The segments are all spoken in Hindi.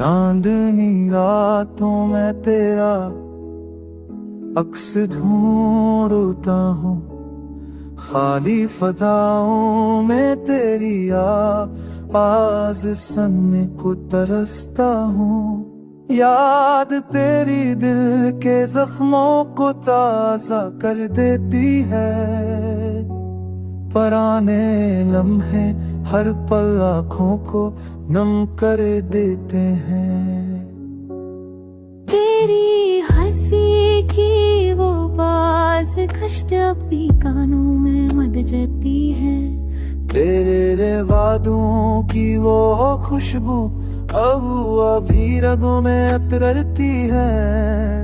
चांदनी रातों में तेरा अक्स ढूंढता हूँ, खाली फदाओं में तेरी आवाज सुनने को तरसता हूँ। याद तेरी दिल के जख्मों को ताज़ा कर देती है, पुराने लम्हे हर पल आँखों को नम कर देते हैं। तेरी हंसी की वो बाज कष्ट अपनी कानों में मद जाती है, तेरे वादों की वो खुशबू अब अभी रगों में उतरती है।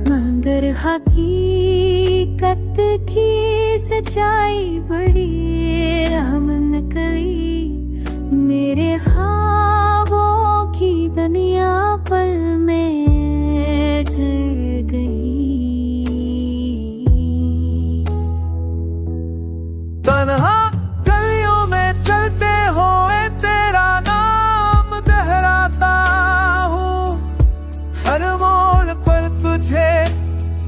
मगर हकीकत की सच्चाई बड़ी रहम निकली, मेरे ख्वाबों की दुनिया पल में जल गई। तन्हा गलियों में चलते हुए तेरा नाम दोहराता हूँ, हर मोड़ पर तुझे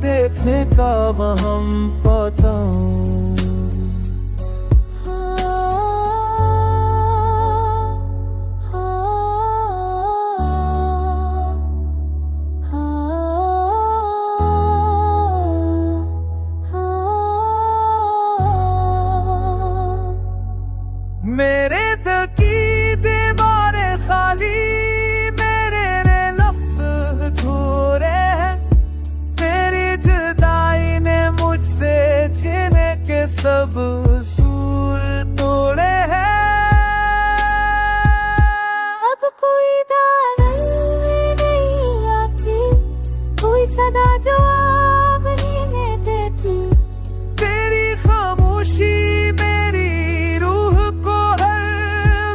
देखने का वहम पाता हूँ। मेरे दिल की दीवारें खाली, मेरे लफ्ज अधूरे हैं, तेरी जुदाई ने मुझसे जीने के सब उसूल तोड़े हैं। अब कोई दागन नहीं आती, कोई सदा जवाब ही नहीं देती, तेरी खामोशी मेरी रूह को हर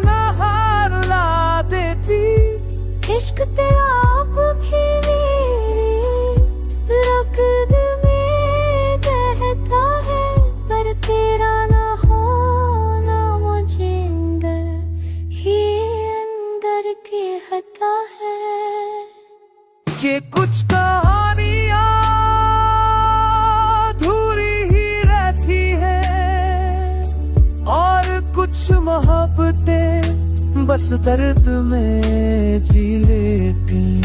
नहार ला देती। इश्क तेरा अब भी मेरी रगत में बहता है, पर तेरा ना होना मुझे अंदर ही अंदर के हता है। कि कुछ कहानियां अधूरी ही रहती है, और कुछ मोहब्बतें बस दर्द में जी लेती।